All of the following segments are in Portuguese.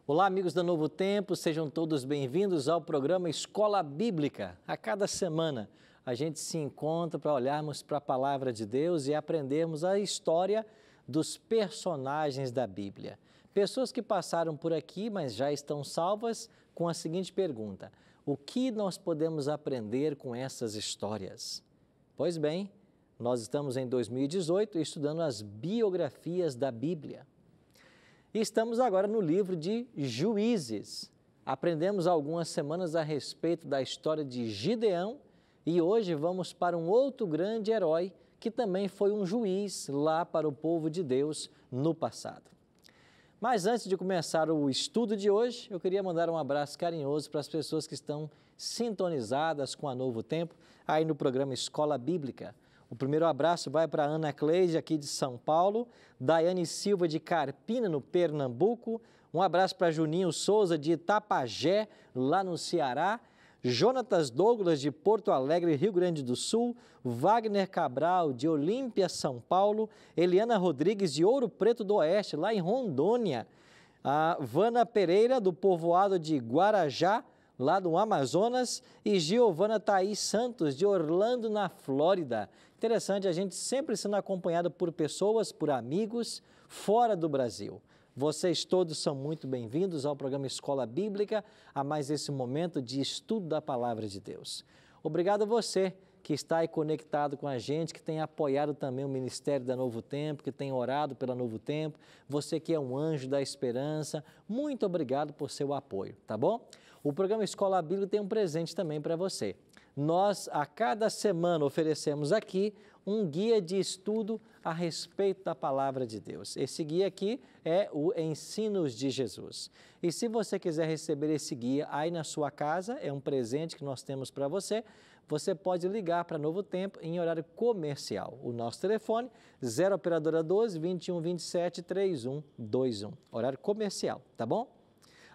Olá, amigos da Novo Tempo, sejam todos bem-vindos ao programa Escola Bíblica. A cada semana a gente se encontra para olharmos para a Palavra de Deus e aprendermos a história dos personagens da Bíblia. Pessoas que passaram por aqui, mas já estão salvas, com a seguinte pergunta: o que nós podemos aprender com essas histórias? Pois bem, nós estamos em 2018 estudando as biografias da Bíblia. E estamos agora no livro de Juízes. Aprendemos algumas semanas a respeito da história de Gideão e hoje vamos para um outro grande herói que também foi um juiz lá para o povo de Deus no passado. Mas antes de começar o estudo de hoje, eu queria mandar um abraço carinhoso para as pessoas que estão sintonizadas com a Novo Tempo aí no programa Escola Bíblica. O primeiro abraço vai para a Ana Cleide, aqui de São Paulo, Daiane Silva, de Carpina, no Pernambuco, um abraço para Juninho Souza, de Itapajé, lá no Ceará, Jonatas Douglas, de Porto Alegre, Rio Grande do Sul, Wagner Cabral, de Olímpia, São Paulo, Eliana Rodrigues, de Ouro Preto do Oeste, lá em Rondônia, a Vana Pereira, do povoado de Guarajá, lá do Amazonas, e Giovana Thaís Santos, de Orlando, na Flórida. Interessante, a gente sempre sendo acompanhado por pessoas, por amigos, fora do Brasil. Vocês todos são muito bem-vindos ao programa Escola Bíblica, a mais esse momento de estudo da Palavra de Deus. Obrigado a você que está aí conectado com a gente, que tem apoiado também o Ministério da Novo Tempo, que tem orado pela Novo Tempo, você que é um anjo da esperança, muito obrigado por seu apoio, tá bom? O programa Escola Bíblica tem um presente também para você. Nós, a cada semana, oferecemos aqui um guia de estudo a respeito da Palavra de Deus. Esse guia aqui é o Ensinos de Jesus. E se você quiser receber esse guia aí na sua casa, é um presente que nós temos para você, você pode ligar para Novo Tempo em horário comercial. O nosso telefone, 0 Operadora 12 21 27 3121, horário comercial, tá bom?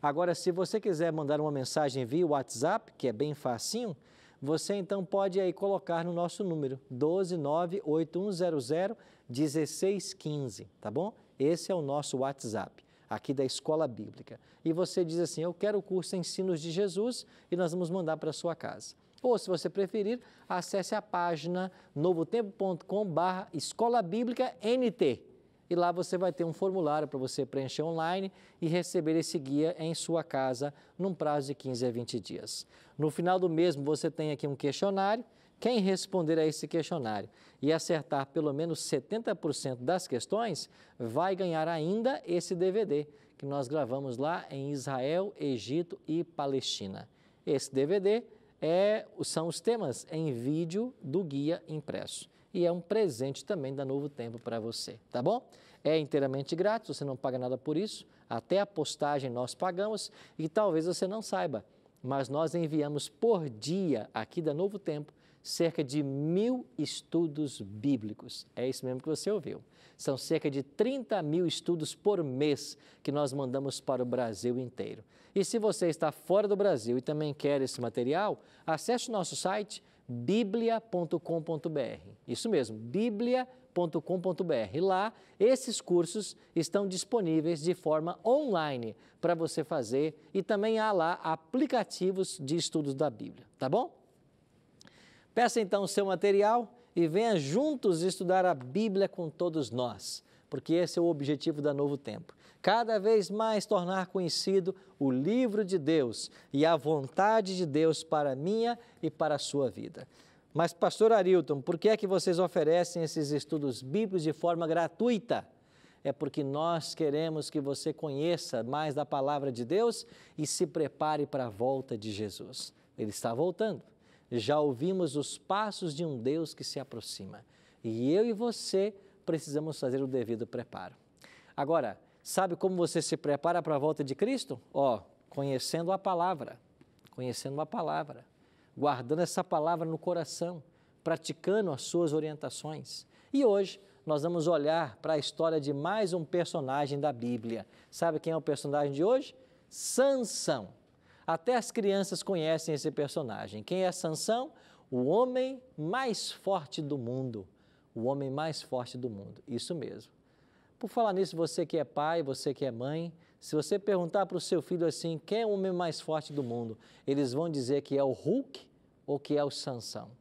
Agora, se você quiser mandar uma mensagem via WhatsApp, que é bem facinho, você então pode aí colocar no nosso número 12981001615, tá bom? Esse é o nosso WhatsApp, aqui da Escola Bíblica. E você diz assim: eu quero o curso Ensinos de Jesus, e nós vamos mandar para a sua casa. Ou, se você preferir, acesse a página novotempo.com/Escola Bíblica NT. E lá você vai ter um formulário para você preencher online e receber esse guia em sua casa num prazo de 15 a 20 dias. No final do mesmo, você tem aqui um questionário. Quem responder a esse questionário e acertar pelo menos 70% das questões, vai ganhar ainda esse DVD que nós gravamos lá em Israel, Egito e Palestina. Esse DVD são os temas em vídeo do guia impresso. E é um presente também da Novo Tempo para você, tá bom? É inteiramente grátis, você não paga nada por isso, até a postagem nós pagamos e talvez você não saiba, mas nós enviamos por dia aqui da Novo Tempo cerca de 1000 estudos bíblicos. É isso mesmo que você ouviu. São cerca de 30.000 estudos por mês que nós mandamos para o Brasil inteiro. E se você está fora do Brasil e também quer esse material, acesse o nosso site biblia.com.br. Isso mesmo, biblia.com.br. Lá, esses cursos estão disponíveis de forma online para você fazer e também há lá aplicativos de estudos da Bíblia, tá bom? Peça então o seu material e venha juntos estudar a Bíblia com todos nós, porque esse é o objetivo da Novo Tempo. Cada vez mais tornar conhecido o livro de Deus e a vontade de Deus para a minha e para a sua vida. Mas, pastor Arilton, por que é que vocês oferecem esses estudos bíblicos de forma gratuita? É porque nós queremos que você conheça mais da palavra de Deus e se prepare para a volta de Jesus. Ele está voltando. Já ouvimos os passos de um Deus que se aproxima. E eu e você precisamos fazer o devido preparo. Agora, sabe como você se prepara para a volta de Cristo? Conhecendo a palavra, guardando essa palavra no coração, praticando as suas orientações. E hoje nós vamos olhar para a história de mais um personagem da Bíblia. Sabe quem é o personagem de hoje? Sansão. Até as crianças conhecem esse personagem. Quem é Sansão? O homem mais forte do mundo. O homem mais forte do mundo, isso mesmo. Por falar nisso, você que é pai, você que é mãe, Se você perguntar para o seu filho assim, quem é o homem mais forte do mundo? Eles vão dizer que é o Hulk ou que é o Sansão.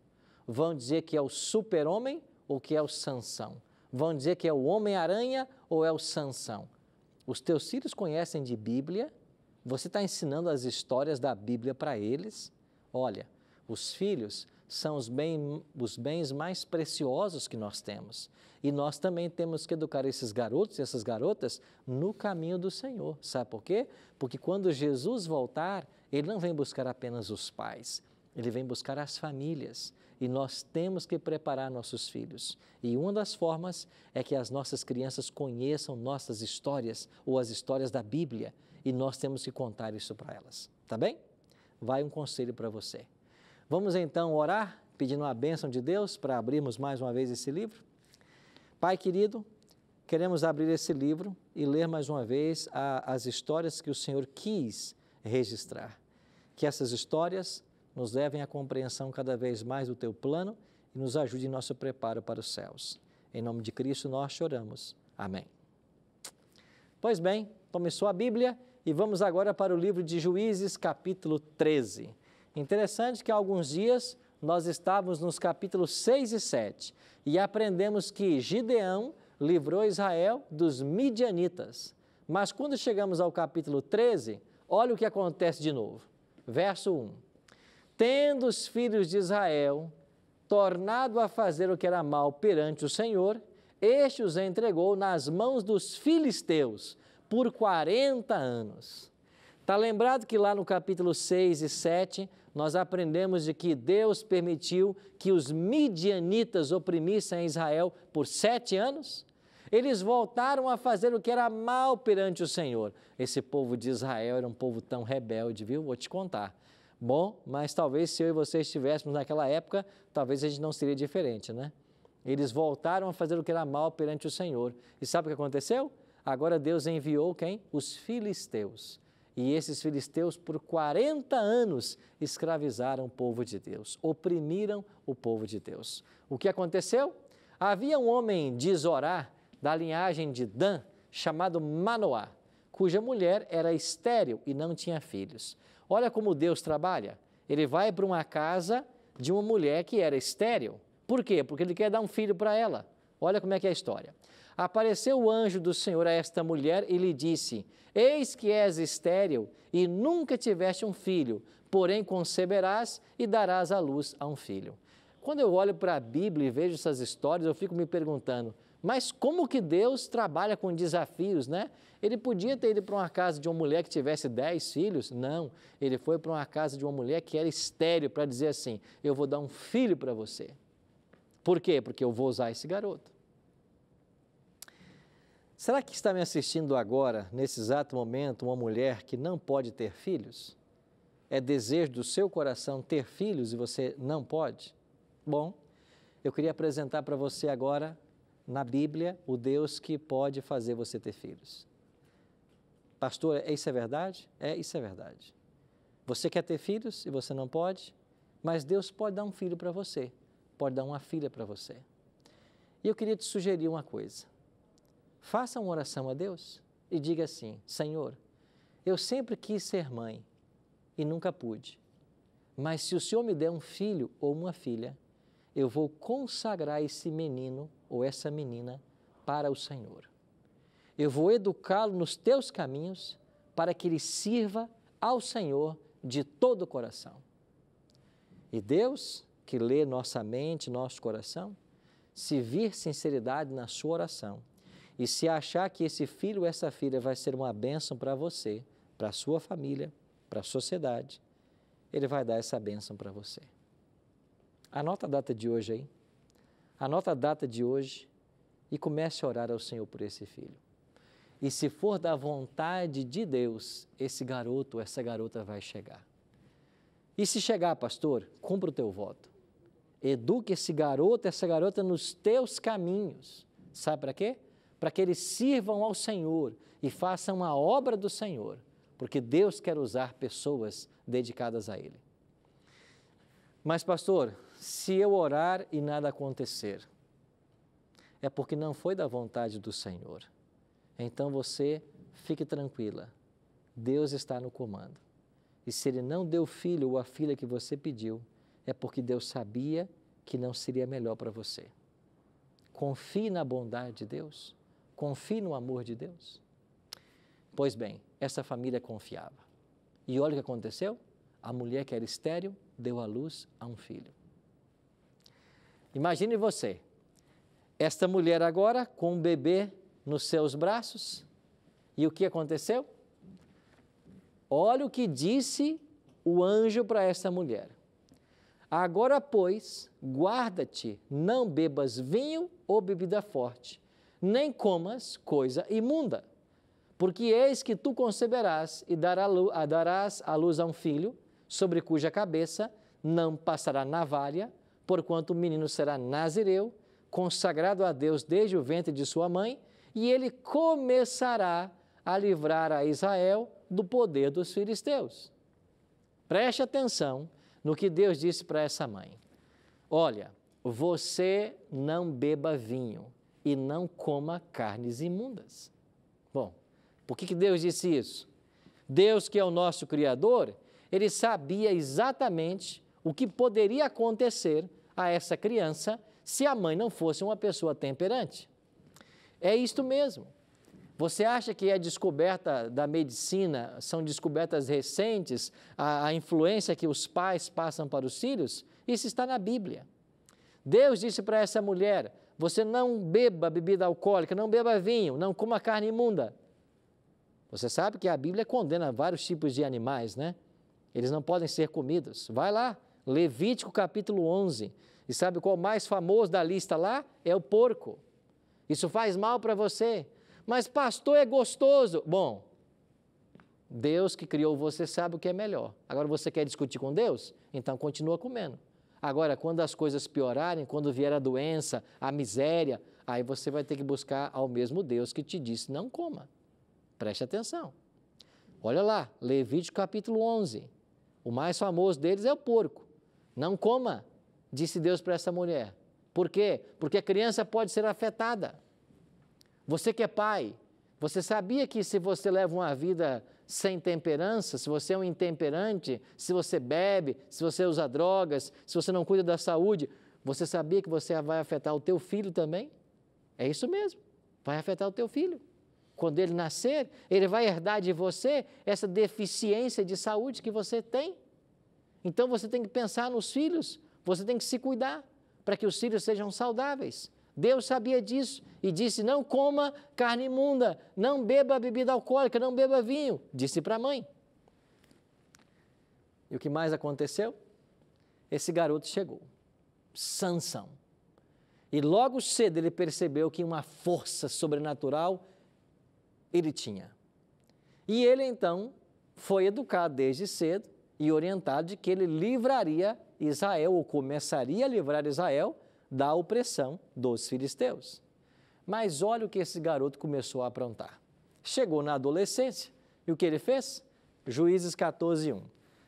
Vão dizer que é o super-homem ou que é o Sansão. Vão dizer que é o Homem-Aranha ou é o Sansão. Os teus filhos conhecem de Bíblia? Você está ensinando as histórias da Bíblia para eles? Olha, os filhos são os bens mais preciosos que nós temos. E nós também temos que educar esses garotos e essas garotas no caminho do Senhor. Sabe por quê? Porque quando Jesus voltar, Ele não vem buscar apenas os pais, Ele vem buscar as famílias. E nós temos que preparar nossos filhos. E uma das formas é que as nossas crianças conheçam nossas histórias ou as histórias da Bíblia. E nós temos que contar isso para elas. Tá bem? Vai um conselho para você. Vamos então orar, pedindo a bênção de Deus para abrirmos mais uma vez esse livro? Pai querido, queremos abrir esse livro e ler mais uma vez as histórias que o Senhor quis registrar. Que essas histórias nos levem à compreensão cada vez mais do Teu plano e nos ajude em nosso preparo para os céus. Em nome de Cristo nós choramos. Amém. Pois bem, tome sua Bíblia e vamos agora para o livro de Juízes, capítulo 13. Interessante que há alguns dias nós estávamos nos capítulos 6 e 7 e aprendemos que Gideão livrou Israel dos midianitas. Mas quando chegamos ao capítulo 13, olha o que acontece de novo. Verso 1. Tendo os filhos de Israel tornado a fazer o que era mal perante o Senhor, este os entregou nas mãos dos filisteus por 40 anos. Está lembrado que lá no capítulo 6 e 7, nós aprendemos de que Deus permitiu que os midianitas oprimissem Israel por 7 anos? Eles voltaram a fazer o que era mal perante o Senhor. Esse povo de Israel era um povo tão rebelde, viu? Vou te contar. Bom, mas talvez se eu e você estivéssemos naquela época, talvez a gente não seria diferente, né? Eles voltaram a fazer o que era mal perante o Senhor. E sabe o que aconteceu? Agora Deus enviou quem? Os filisteus. E esses filisteus, por 40 anos, escravizaram o povo de Deus, oprimiram o povo de Deus. O que aconteceu? Havia um homem de Zorá, da linhagem de Dan, chamado Manoá, cuja mulher era estéril e não tinha filhos. Olha como Deus trabalha. Ele vai para uma casa de uma mulher que era estéril. Por quê? Porque ele quer dar um filho para ela. Olha como é que é a história. Apareceu o anjo do Senhor a esta mulher e lhe disse: Eis que és estéril e nunca tiveste um filho, porém conceberás e darás à luz a um filho. Quando eu olho para a Bíblia e vejo essas histórias, eu fico me perguntando, mas como que Deus trabalha com desafios, né? Ele podia ter ido para uma casa de uma mulher que tivesse 10 filhos? Não, ele foi para uma casa de uma mulher que era estéril para dizer assim, eu vou dar um filho para você. Por quê? Porque eu vou usar esse garoto. Será que está me assistindo agora, nesse exato momento, uma mulher que não pode ter filhos? É desejo do seu coração ter filhos e você não pode? Bom, eu queria apresentar para você agora, na Bíblia, o Deus que pode fazer você ter filhos. Pastor, isso é verdade? Isso é verdade. Você quer ter filhos e você não pode? Mas Deus pode dar um filho para você, pode dar uma filha para você. E eu queria te sugerir uma coisa. Faça uma oração a Deus e diga assim, Senhor, eu sempre quis ser mãe e nunca pude, mas se o Senhor me der um filho ou uma filha, eu vou consagrar esse menino ou essa menina para o Senhor. Eu vou educá-lo nos teus caminhos para que ele sirva ao Senhor de todo o coração. E Deus, que lê nossa mente, nosso coração, se vir sinceridade na sua oração e se achar que esse filho ou essa filha vai ser uma bênção para você, para a sua família, para a sociedade, ele vai dar essa bênção para você. Anota a data de hoje aí. Anota a data de hoje e comece a orar ao Senhor por esse filho. E se for da vontade de Deus, esse garoto ou essa garota vai chegar. E se chegar, pastor, cumpra o teu voto. Eduque esse garoto, essa garota nos teus caminhos. Sabe para quê? Para que eles sirvam ao Senhor e façam a obra do Senhor, porque Deus quer usar pessoas dedicadas a Ele. Mas, pastor, se eu orar e nada acontecer, é porque não foi da vontade do Senhor. Então você fique tranquila, Deus está no comando. E se Ele não deu o filho ou a filha que você pediu, é porque Deus sabia que não seria melhor para você. Confie na bondade de Deus, confie no amor de Deus. Pois bem, essa família confiava. E olha o que aconteceu, a mulher que era estéril deu à luz a um filho. Imagine você, esta mulher agora com um bebê nos seus braços, e o que aconteceu? Olha o que disse o anjo para esta mulher. Agora, pois, guarda-te, não bebas vinho ou bebida forte, nem comas coisa imunda, porque eis que tu conceberás e darás à luz a um filho, sobre cuja cabeça não passará navalha, porquanto o menino será nazireu, consagrado a Deus desde o ventre de sua mãe, e ele começará a livrar a Israel do poder dos filisteus. Preste atenção no que Deus disse para essa mãe. Olha, você não beba vinho e não coma carnes imundas. Bom, por que Deus disse isso? Deus, que é o nosso Criador, Ele sabia exatamente o que poderia acontecer a essa criança se a mãe não fosse uma pessoa temperante. É isto mesmo. Você acha que é descoberta da medicina, são descobertas recentes, a influência que os pais passam para os filhos? Isso está na Bíblia. Deus disse para essa mulher, você não beba bebida alcoólica, não beba vinho, não coma carne imunda. Você sabe que a Bíblia condena vários tipos de animais, né? Eles não podem ser comidos. Vai lá, Levítico capítulo 11. E sabe qual o mais famoso da lista lá? É o porco. Isso faz mal para você. Mas pastor, é gostoso. Bom, Deus que criou você sabe o que é melhor. Agora você quer discutir com Deus? Então continua comendo. Agora, quando as coisas piorarem, quando vier a doença, a miséria, aí você vai ter que buscar ao mesmo Deus que te disse, não coma. Preste atenção. Olha lá, Levítico capítulo 11. O mais famoso deles é o porco. Não coma, disse Deus para essa mulher. Por quê? Porque a criança pode ser afetada. Você que é pai, você sabia que se você leva uma vida sem temperança, se você é um intemperante, se você bebe, se você usa drogas, se você não cuida da saúde, você sabia que você vai afetar o teu filho também? É isso mesmo, vai afetar o teu filho. Quando ele nascer, ele vai herdar de você essa deficiência de saúde que você tem. Então você tem que pensar nos filhos, você tem que se cuidar para que os filhos sejam saudáveis. Deus sabia disso e disse, não coma carne imunda, não beba bebida alcoólica, não beba vinho, disse para a mãe. E o que mais aconteceu? Esse garoto chegou, Sansão. E logo cedo ele percebeu que uma força sobrenatural ele tinha. E ele então foi educado desde cedo e orientado de que ele livraria Israel, ou começaria a livrar Israel, da opressão dos filisteus. Mas olha o que esse garoto começou a aprontar. Chegou na adolescência, e o que ele fez? Juízes 14:1.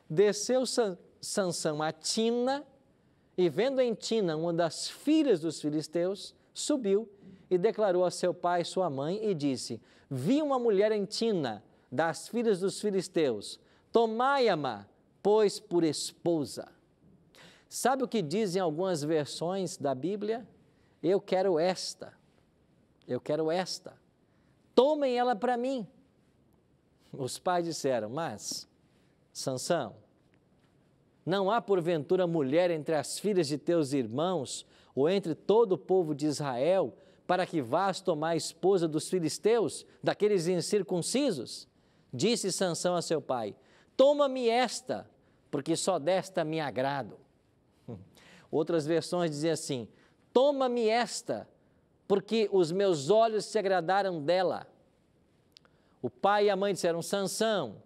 Desceu Sansão a Tina, e vendo em Tina uma das filhas dos filisteus, subiu e declarou a seu pai e sua mãe, e disse, vi uma mulher em Tina, das filhas dos filisteus, tomai-a, pois por esposa. Sabe o que dizem algumas versões da Bíblia? Eu quero esta, tomem ela para mim. Os pais disseram, mas, Sansão, não há porventura mulher entre as filhas de teus irmãos, ou entre todo o povo de Israel, para que vás tomar a esposa dos filisteus, daqueles incircuncisos? Disse Sansão a seu pai, toma-me esta, porque só desta me agrado. Outras versões dizem assim, toma-me esta, porque os meus olhos se agradaram dela. O pai e a mãe disseram, Sansão,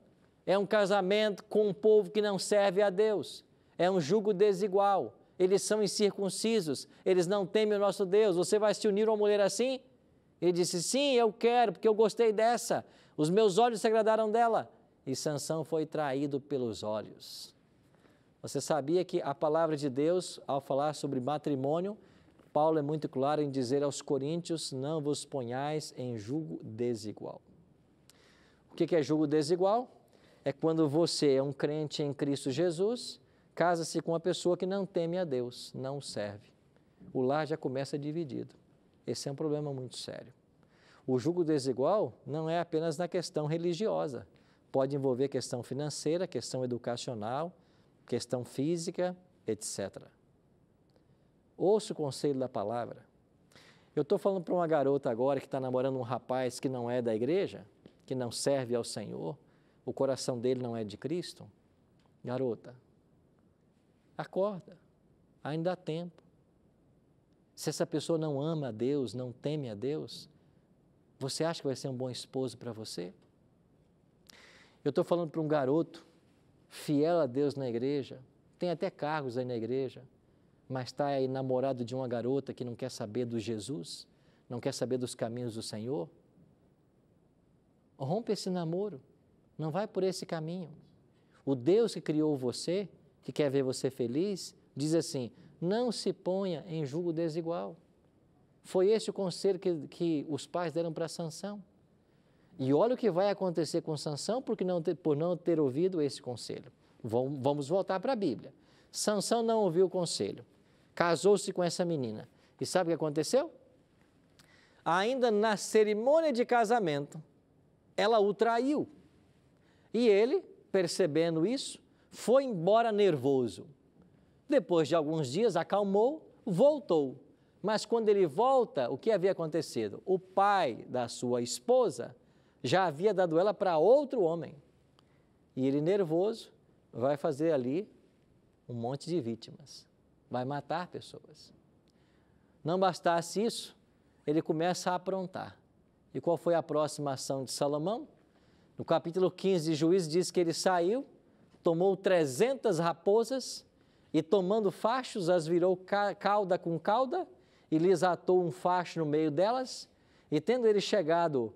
é um casamento com um povo que não serve a Deus, é um jugo desigual, eles são incircuncisos, eles não temem o nosso Deus, você vai se unir a uma mulher assim? Ele disse, sim, eu quero, porque eu gostei dessa, os meus olhos se agradaram dela. E Sansão foi traído pelos olhos. Você sabia que a palavra de Deus, ao falar sobre matrimônio, Paulo é muito claro em dizer aos coríntios, não vos ponhais em jugo desigual. O que é julgo desigual? É quando você é um crente em Cristo Jesus, casa-se com uma pessoa que não teme a Deus, não o serve. O lar já começa dividido. Esse é um problema muito sério. O julgo desigual não é apenas na questão religiosa. Pode envolver questão financeira, questão educacional, questão física, etc. Ouça o conselho da palavra. Eu estou falando para uma garota agora que está namorando um rapaz que não é da igreja, que não serve ao Senhor, o coração dele não é de Cristo. Garota, acorda, ainda há tempo. Se essa pessoa não ama a Deus, não teme a Deus, você acha que vai ser um bom esposo para você? Eu estou falando para um garoto fiel a Deus na igreja, tem até cargos aí na igreja, mas está aí namorado de uma garota que não quer saber do Jesus, não quer saber dos caminhos do Senhor. Rompe esse namoro, não vai por esse caminho. O Deus que criou você, que quer ver você feliz, diz assim, não se ponha em julgo desigual. Foi esse o conselho que os pais deram para Sansão. E olha o que vai acontecer com Sansão por não ter ouvido esse conselho. Vamos voltar para a Bíblia. Sansão não ouviu o conselho, casou-se com essa menina. E sabe o que aconteceu? Ainda na cerimônia de casamento, ela o traiu. E ele, percebendo isso, foi embora nervoso. Depois de alguns dias, acalmou, voltou. Mas quando ele volta, o que havia acontecido? O pai da sua esposa já havia dado ela para outro homem. E ele, nervoso, vai fazer ali um monte de vítimas. Vai matar pessoas. Não bastasse isso, ele começa a aprontar. E qual foi a próxima ação de Salomão? No capítulo 15 de Juízes diz que ele saiu, tomou 300 raposas e tomando fachos as virou cauda com cauda e lhes atou um facho no meio delas e tendo ele chegado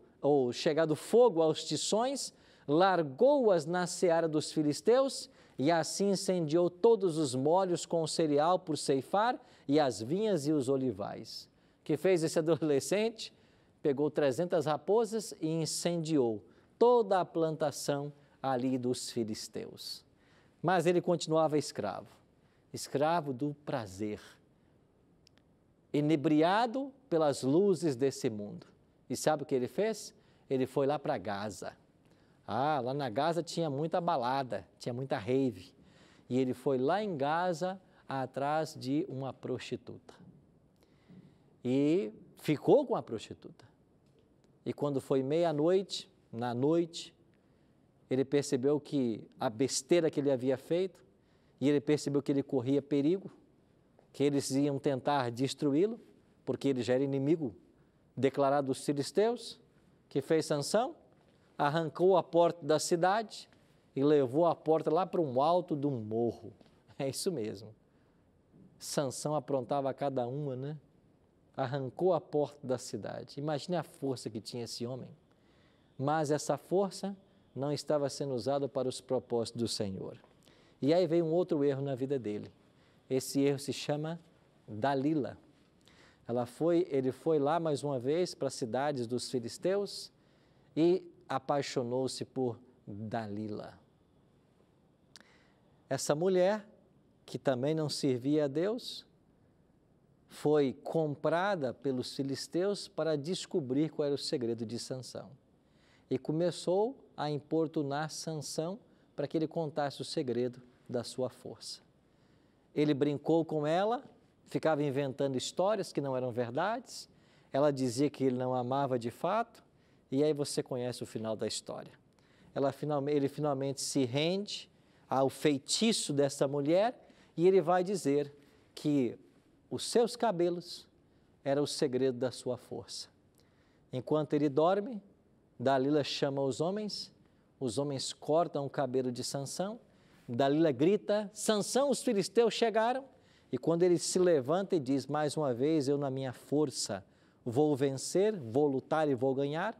fogo aos tições, largou-as na seara dos filisteus e assim incendiou todos os molhos com o cereal por ceifar e as vinhas e os olivais. O que fez esse adolescente? Pegou 300 raposas e incendiou toda a plantação ali dos filisteus. Mas ele continuava escravo do prazer, inebriado pelas luzes desse mundo. E sabe o que ele fez? Ele foi lá para Gaza. Lá na Gaza tinha muita balada, tinha muita rave. E ele foi lá em Gaza atrás de uma prostituta. E ficou com a prostituta. E quando foi meia-noite, na noite, ele percebeu que a besteira que ele havia feito, e ele percebeu que ele corria perigo, que eles iam tentar destruí-lo, porque ele já era inimigo declarado dos filisteus. Que fez Sansão? Arrancou a porta da cidade e levou a porta lá para um alto de um morro. É isso mesmo. Sansão aprontava cada uma, né? Arrancou a porta da cidade. Imagine a força que tinha esse homem. Mas essa força não estava sendo usada para os propósitos do Senhor. E aí veio um outro erro na vida dele. Esse erro se chama Dalila. Ele foi lá mais uma vez para as cidades dos filisteus e apaixonou-se por Dalila. Essa mulher, que também não servia a Deus, foi comprada pelos filisteus para descobrir qual era o segredo de Sansão. E começou a importunar Sansão para que ele contasse o segredo da sua força. Ele brincou com ela, ficava inventando histórias que não eram verdades, ela dizia que ele não amava de fato, e aí você conhece o final da história. Ele finalmente se rende ao feitiço dessa mulher e ele vai dizer que os seus cabelos eram o segredo da sua força. Enquanto ele dorme, Dalila chama os homens cortam o cabelo de Sansão, Dalila grita, Sansão, os filisteus chegaram, e quando ele se levanta e diz, mais uma vez, eu na minha força vou vencer, vou lutar e vou ganhar,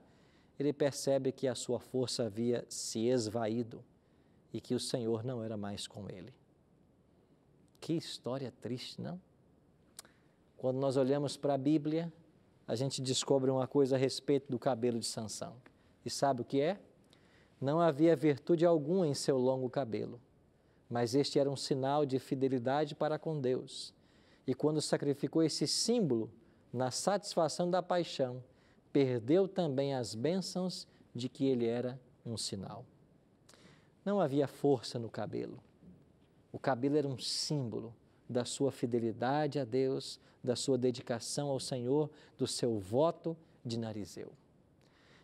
ele percebe que a sua força havia se esvaído e que o Senhor não era mais com ele. Que história triste, não? Quando nós olhamos para a Bíblia, a gente descobre uma coisa a respeito do cabelo de Sansão. E sabe o que é? Não havia virtude alguma em seu longo cabelo, mas este era um sinal de fidelidade para com Deus. E quando sacrificou esse símbolo na satisfação da paixão, perdeu também as bênçãos de que ele era um sinal. Não havia força no cabelo. O cabelo era um símbolo da sua fidelidade a Deus, da sua dedicação ao Senhor, do seu voto de narizeu.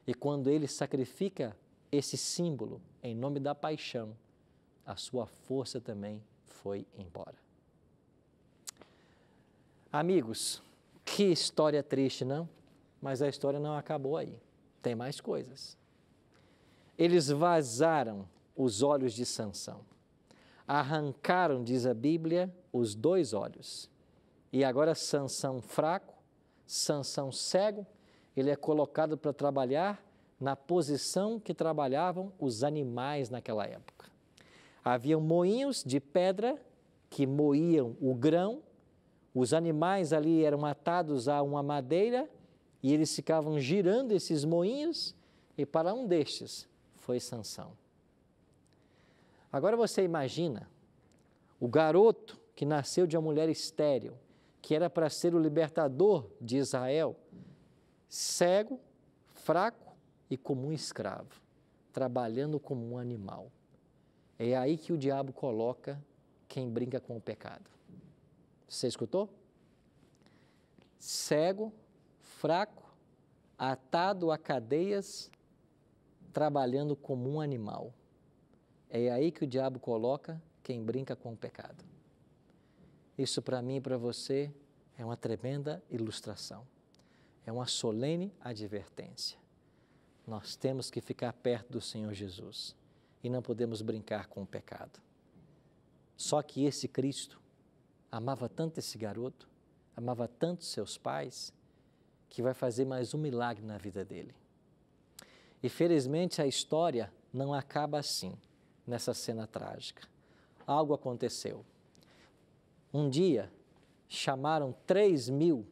E quando ele sacrifica esse símbolo em nome da paixão, a sua força também foi embora. Amigos, que história triste, não? Mas a história não acabou aí. Tem mais coisas. Eles vazaram os olhos de Sansão. Arrancaram, diz a Bíblia, os 2 olhos. E agora Sansão fraco, Sansão cego, ele é colocado para trabalhar na posição que trabalhavam os animais naquela época. Haviam moinhos de pedra que moíam o grão, os animais ali eram atados a uma madeira e eles ficavam girando esses moinhos e para um destes foi Sansão. Agora você imagina o garoto que nasceu de uma mulher estéril, que era para ser o libertador de Israel, cego, fraco e como um escravo, trabalhando como um animal. É aí que o diabo coloca quem brinca com o pecado. Você escutou? Cego, fraco, atado a cadeias, trabalhando como um animal. É aí que o diabo coloca quem brinca com o pecado. Isso para mim e para você é uma tremenda ilustração. É uma solene advertência. Nós temos que ficar perto do Senhor Jesus e não podemos brincar com o pecado. Só que esse Cristo amava tanto esse garoto, amava tanto seus pais, que vai fazer mais um milagre na vida dele. E felizmente a história não acaba assim, nessa cena trágica. Algo aconteceu. Um dia chamaram 3.000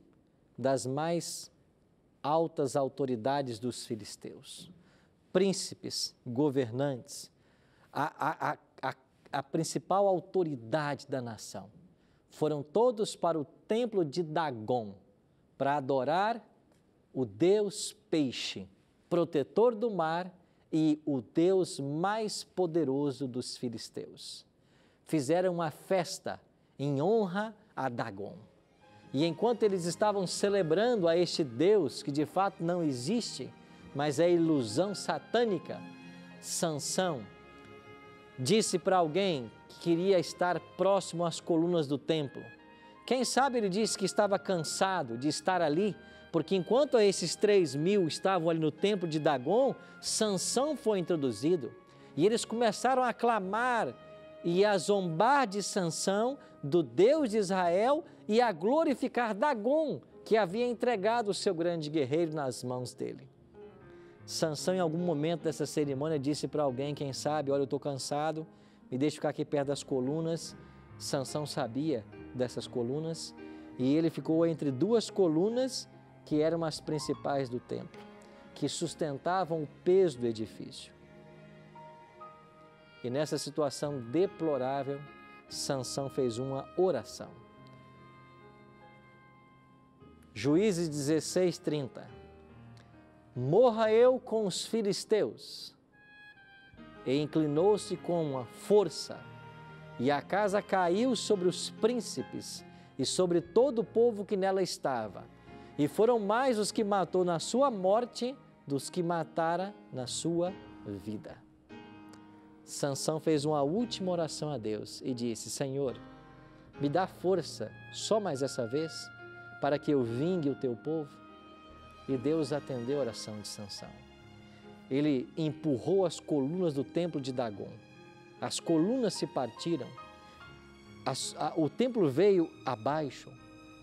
das mais altas autoridades dos filisteus, príncipes, governantes, a principal autoridade da nação. Foram todos para o templo de Dagom para adorar o Deus peixe, protetor do mar e o Deus mais poderoso dos filisteus. Fizeram uma festa em honra a Dagom. E enquanto eles estavam celebrando a este Deus que de fato não existe, mas é ilusão satânica, Sansão disse para alguém que queria estar próximo às colunas do templo. Quem sabe ele disse que estava cansado de estar ali, porque enquanto esses 3.000 estavam ali no templo de Dagom, Sansão foi introduzido. E eles começaram a clamar e a zombar de Sansão, do Deus de Israel, e a glorificar Dagom, que havia entregado o seu grande guerreiro nas mãos dele. Sansão, em algum momento dessa cerimônia, disse para alguém, quem sabe, olha, eu estou cansado, me deixe ficar aqui perto das colunas. Sansão sabia dessas colunas e ele ficou entre 2 colunas que eram as principais do templo, que sustentavam o peso do edifício. E nessa situação deplorável, Sansão fez uma oração. Juízes 16:30. Morra eu com os filisteus. E inclinou-se com uma força, e a casa caiu sobre os príncipes e sobre todo o povo que nela estava. E foram mais os que matou na sua morte dos que matara na sua vida. Sansão fez uma última oração a Deus e disse: Senhor, me dá força só mais essa vez para que eu vingue o teu povo. E Deus atendeu a oração de Sansão. Ele empurrou as colunas do templo de Dagom. As colunas se partiram, o templo veio abaixo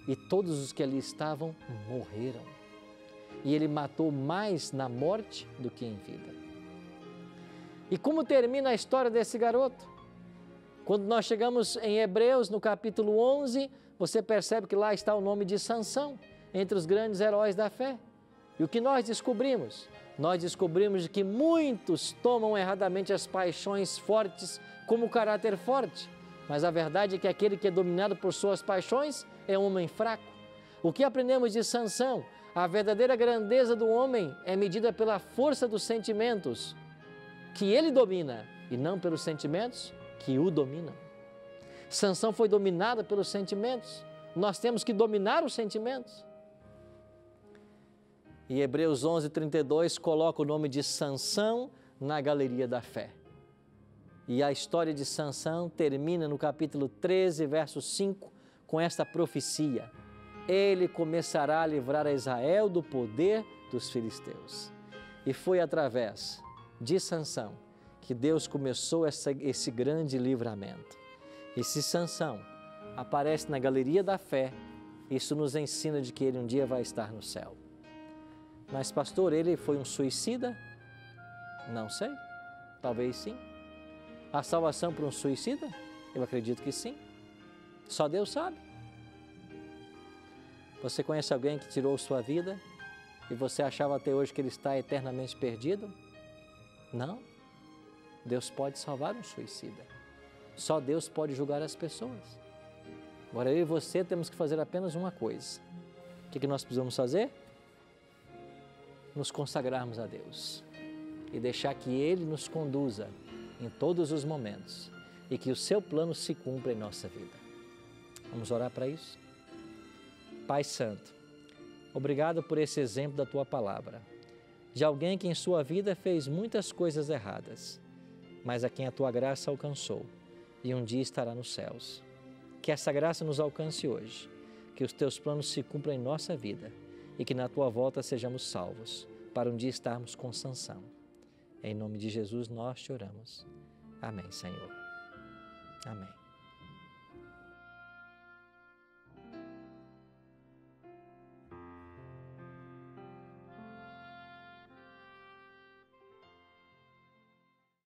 e todos os que ali estavam morreram. E ele matou mais na morte do que em vida. E como termina a história desse garoto? Quando nós chegamos em Hebreus, no capítulo 11, você percebe que lá está o nome de Sansão, entre os grandes heróis da fé. E o que nós descobrimos? nós descobrimos que muitos tomam erradamente as paixões fortes como caráter forte, mas a verdade é que aquele que é dominado por suas paixões é um homem fraco. O que aprendemos de Sansão? A verdadeira grandeza do homem é medida pela força dos sentimentos que ele domina e não pelos sentimentos que o dominam. Sansão foi dominado pelos sentimentos. Nós temos que dominar os sentimentos. E Hebreus 11:32 coloca o nome de Sansão na galeria da fé. E a história de Sansão termina no capítulo 13, verso 5, com esta profecia: ele começará a livrar a Israel do poder dos filisteus. E foi através de Sansão que Deus começou esse grande livramento. E se Sansão aparece na galeria da fé, isso nos ensina de que ele um dia vai estar no céu. Mas pastor, ele foi um suicida? Não sei, talvez sim. A salvação para um suicida? Eu acredito que sim. Só Deus sabe. Você conhece alguém que tirou sua vida e você achava até hoje que ele está eternamente perdido? Não. Deus pode salvar um suicida. Só Deus pode julgar as pessoas. Agora eu e você temos que fazer apenas uma coisa. O que nós precisamos fazer? Nos consagrarmos a Deus e deixar que Ele nos conduza em todos os momentos e que o seu plano se cumpra em nossa vida. Vamos orar para isso? Pai Santo, obrigado por esse exemplo da Tua Palavra, de alguém que em sua vida fez muitas coisas erradas, mas a quem a Tua graça alcançou e um dia estará nos céus. Que essa graça nos alcance hoje, que os Teus planos se cumpram em nossa vida e que na Tua volta sejamos salvos, para um dia estarmos com Sansão. Em nome de Jesus nós te oramos. Amém, Senhor. Amém.